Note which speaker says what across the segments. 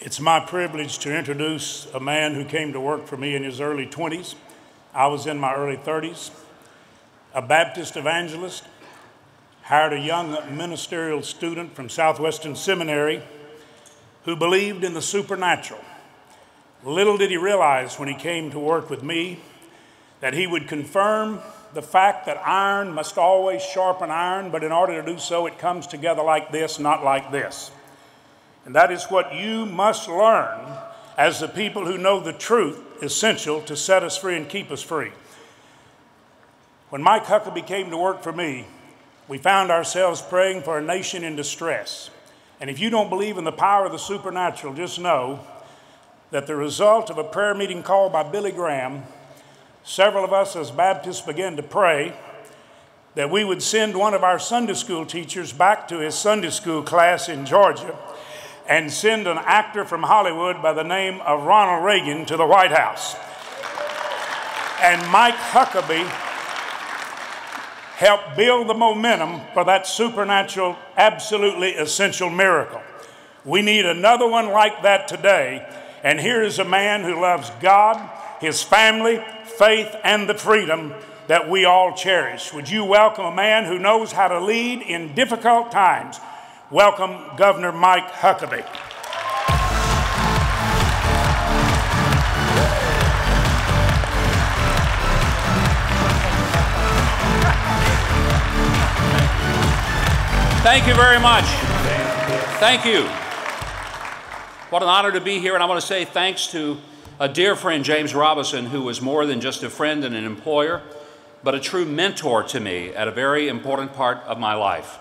Speaker 1: It's my privilege to introduce a man who came to work for me in his early 20s. I was in my early 30s, a Baptist evangelist, hired a young ministerial student from Southwestern Seminary who believed in the supernatural. Little did he realize when he came to work with me that he would confirm the fact that iron must always sharpen iron, but in order to do so, it comes together like this, not like this. And that is what you must learn as the people who know the truth, essential to set us free and keep us free. When Mike Huckabee came to work for me, we found ourselves praying for a nation in distress. And if you don't believe in the power of the supernatural, just know that the result of a prayer meeting called by Billy Graham, several of us as Baptists began to pray that we would send one of our Sunday school teachers back to his Sunday school class in Georgia and send an actor from Hollywood by the name of Ronald Reagan to the White House. And Mike Huckabee helped build the momentum for that supernatural, absolutely essential miracle. We need another one like that today. And here is a man who loves God, his family, faith, and the freedom that we all cherish. Would you welcome a man who knows how to lead in difficult times? Welcome, Governor Mike Huckabee.
Speaker 2: Thank you very much. Thank you. What an honor to be here, and I want to say thanks to a dear friend, James Robison, who was more than just a friend and an employer, but a true mentor to me at a very important part of my life.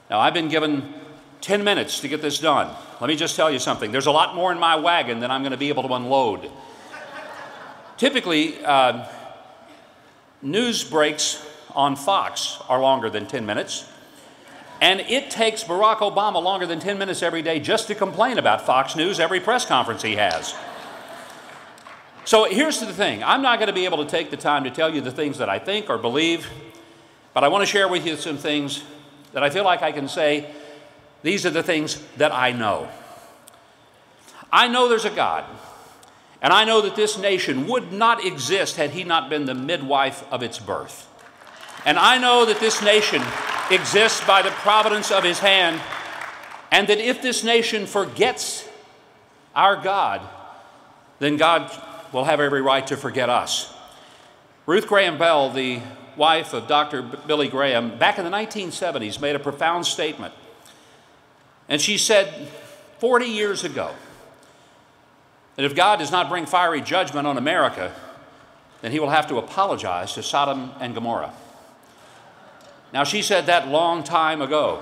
Speaker 2: Now, I've been given 10 minutes to get this done. Let me just tell you something. There's a lot more in my wagon than I'm going to be able to unload. Typically, news breaks on Fox are longer than 10 minutes. And it takes Barack Obama longer than 10 minutes every day just to complain about Fox News every press conference he has. So here's the thing. I'm not going to be able to take the time to tell you the things that I think or believe, but I want to share with you some things that I feel like I can say, these are the things that I know. I know there's a God, and I know that this nation would not exist had he not been the midwife of its birth. And I know that this nation exists by the providence of his hand, and that if this nation forgets our God, then God will have every right to forget us. Ruth Graham Bell, the wife of Dr. Billy Graham, back in the 1970s, made a profound statement. And she said 40 years ago that if God does not bring fiery judgment on America, then he will have to apologize to Sodom and Gomorrah. Now, she said that long time ago.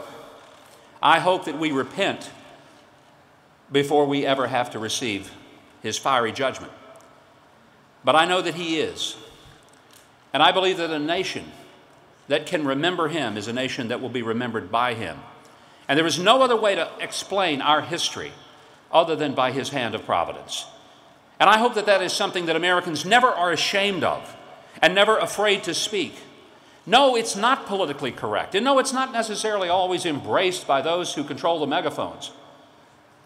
Speaker 2: I hope that we repent before we ever have to receive his fiery judgment. But I know that he is. And I believe that a nation that can remember him is a nation that will be remembered by him. And there is no other way to explain our history other than by his hand of providence. And I hope that that is something that Americans never are ashamed of and never afraid to speak. No, it's not politically correct. And no, it's not necessarily always embraced by those who control the megaphones.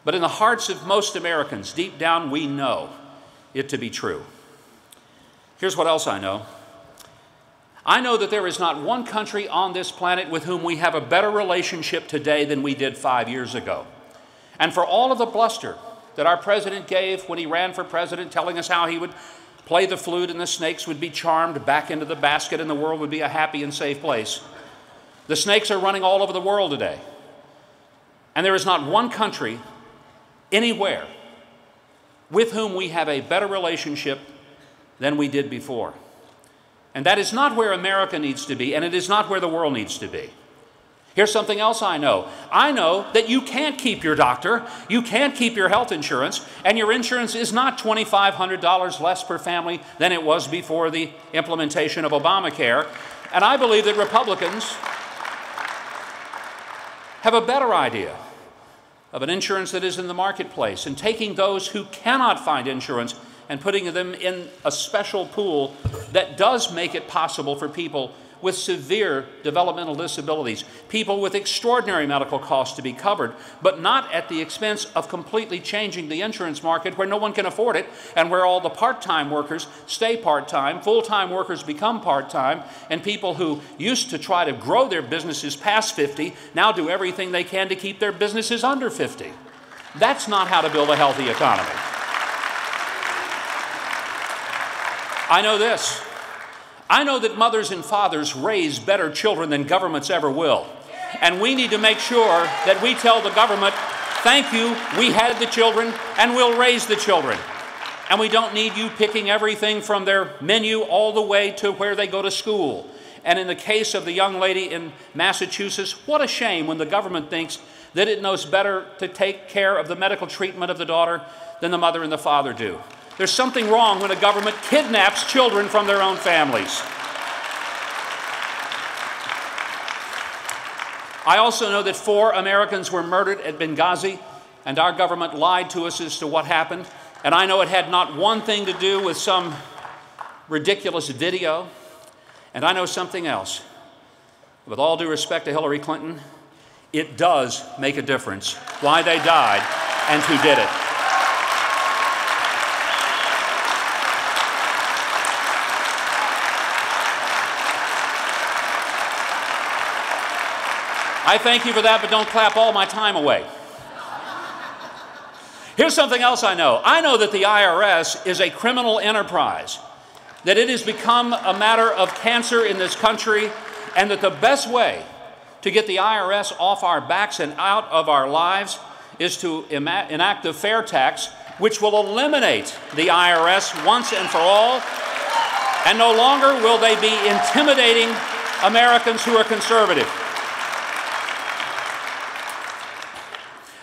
Speaker 2: But in the hearts of most Americans, deep down, we know it to be true. Here's what else I know. I know that there is not one country on this planet with whom we have a better relationship today than we did 5 years ago. And for all of the bluster that our president gave when he ran for president, telling us how he would play the flute and the snakes would be charmed back into the basket and the world would be a happy and safe place, the snakes are running all over the world today. And there is not one country anywhere with whom we have a better relationship than we did before. And that is not where America needs to be, and it is not where the world needs to be. Here's something else I know. I know that you can't keep your doctor, you can't keep your health insurance, and your insurance is not $2,500 less per family than it was before the implementation of Obamacare. And I believe that Republicans have a better idea of an insurance that is in the marketplace and taking those who cannot find insurance and putting them in a special pool that does make it possible for people with severe developmental disabilities, people with extraordinary medical costs to be covered, but not at the expense of completely changing the insurance market where no one can afford it and where all the part-time workers stay part-time, full-time workers become part-time, and people who used to try to grow their businesses past 50 now do everything they can to keep their businesses under 50. That's not how to build a healthy economy. I know this. I know that mothers and fathers raise better children than governments ever will. And we need to make sure that we tell the government, thank you, we had the children, and we'll raise the children. And we don't need you picking everything from their menu all the way to where they go to school. And in the case of the young lady in Massachusetts, what a shame when the government thinks that it knows better to take care of the medical treatment of the daughter than the mother and the father do. There's something wrong when a government kidnaps children from their own families. I also know that 4 Americans were murdered at Benghazi, and our government lied to us as to what happened. And I know it had not one thing to do with some ridiculous video. And I know something else. With all due respect to Hillary Clinton, it does make a difference why they died and who did it. I thank you for that, but don't clap all my time away. Here's something else I know. I know that the IRS is a criminal enterprise, that it has become a matter of cancer in this country, and that the best way to get the IRS off our backs and out of our lives is to enact a fair tax, which will eliminate the IRS once and for all, and no longer will they be intimidating Americans who are conservative.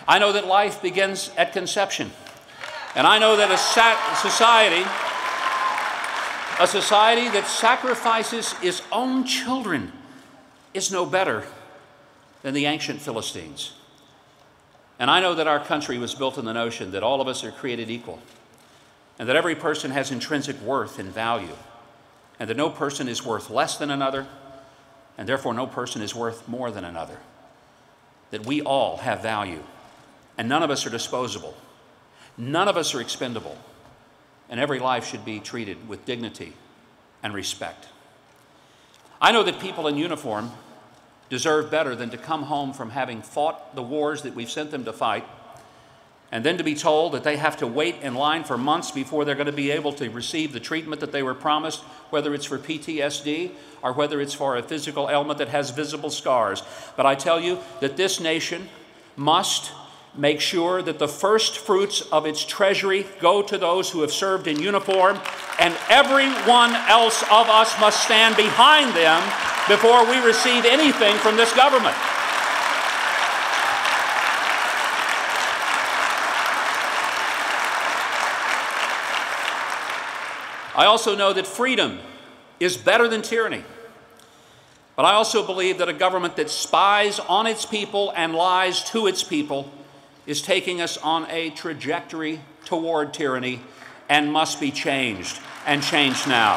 Speaker 2: I know that life begins at conception, and I know that a society that sacrifices its own children is no better than the ancient Philistines. And I know that our country was built on the notion that all of us are created equal, and that every person has intrinsic worth and value, and that no person is worth less than another, and therefore no person is worth more than another. That we all have value, and none of us are disposable. None of us are expendable, and every life should be treated with dignity and respect. I know that people in uniform deserve better than to come home from having fought the wars that we've sent them to fight, and then to be told that they have to wait in line for months before they're going to be able to receive the treatment that they were promised, whether it's for PTSD or whether it's for a physical ailment that has visible scars. But I tell you that this nation must make sure that the first fruits of its treasury go to those who have served in uniform, and everyone else of us must stand behind them before we receive anything from this government. I also know that freedom is better than tyranny. But I also believe that a government that spies on its people and lies to its people is taking us on a trajectory toward tyranny and must be changed, and changed now.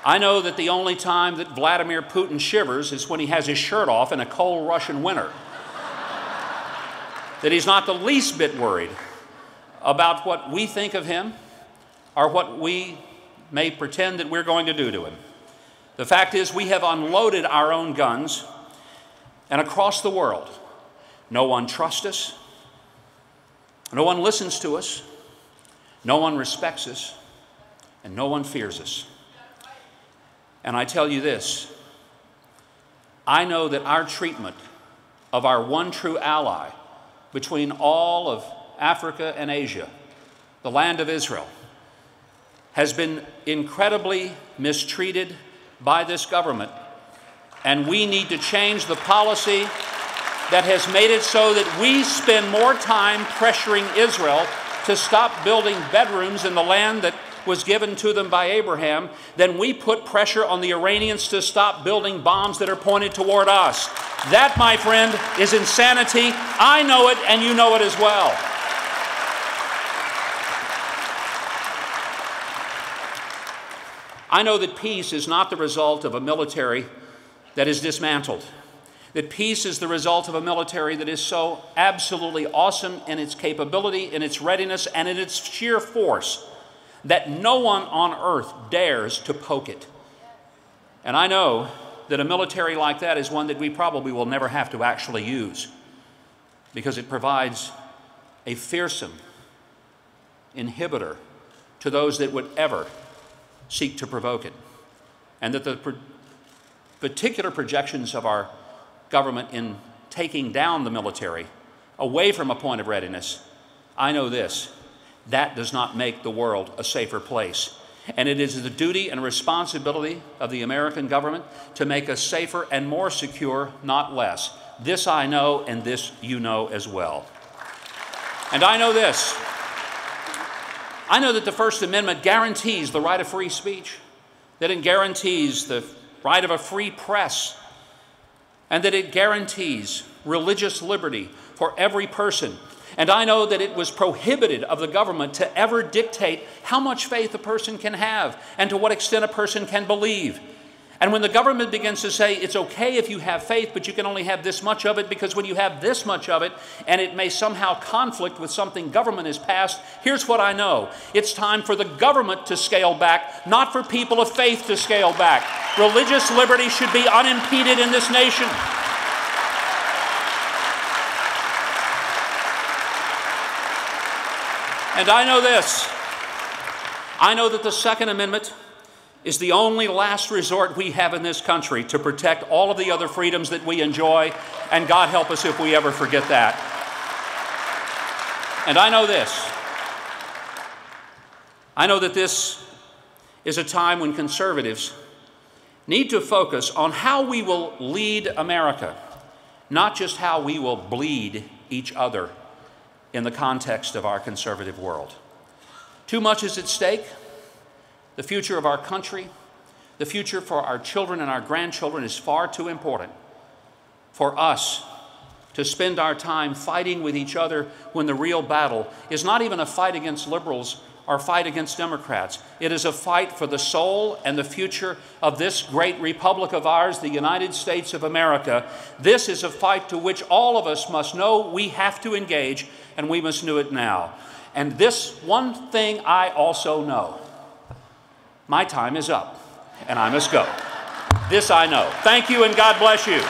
Speaker 2: I know that the only time that Vladimir Putin shivers is when he has his shirt off in a cold Russian winter. That he's not the least bit worried about what we think of him or what we may pretend that we're going to do to him. The fact is, we have unloaded our own guns, and across the world, no one trusts us, no one listens to us, no one respects us, and no one fears us. And I tell you this, I know that our treatment of our one true ally between all of Africa and Asia, the land of Israel, has been incredibly mistreated by this government. And we need to change the policy that has made it so that we spend more time pressuring Israel to stop building bedrooms in the land that was given to them by Abraham than we put pressure on the Iranians to stop building bombs that are pointed toward us. That, my friend, is insanity. I know it, and you know it as well. I know that peace is not the result of a military that is dismantled, that peace is the result of a military that is so absolutely awesome in its capability, in its readiness, and in its sheer force that no one on earth dares to poke it. And I know that a military like that is one that we probably will never have to actually use, because it provides a fearsome inhibitor to those that would ever seek to provoke it. And that the particular projections of our government in taking down the military away from a point of readiness, I know this: that does not make the world a safer place. And it is the duty and responsibility of the American government to make us safer and more secure, not less. This I know, and this you know as well. And I know this: I know that the First Amendment guarantees the right of free speech, that it guarantees the right of a free press, and that it guarantees religious liberty for every person. And I know that it was prohibited of the government to ever dictate how much faith a person can have and to what extent a person can believe. And when the government begins to say it's okay if you have faith, but you can only have this much of it, because when you have this much of it and it may somehow conflict with something government has passed, here's what I know: it's time for the government to scale back, not for people of faith to scale back. Religious liberty should be unimpeded in this nation. And I know this: I know that the Second Amendment is the only last resort we have in this country to protect all of the other freedoms that we enjoy, and God help us if we ever forget that. And I know this: I know that this is a time when conservatives need to focus on how we will lead America, not just how we will bleed each other in the context of our conservative world. Too much is at stake. The future of our country, the future for our children and our grandchildren is far too important for us to spend our time fighting with each other when the real battle is not even a fight against liberals or a fight against Democrats. It is a fight for the soul and the future of this great republic of ours, the United States of America. This is a fight to which all of us must know we have to engage, and we must do it now. And this one thing I also know: my time is up, and I must go. This I know. Thank you, and God bless you.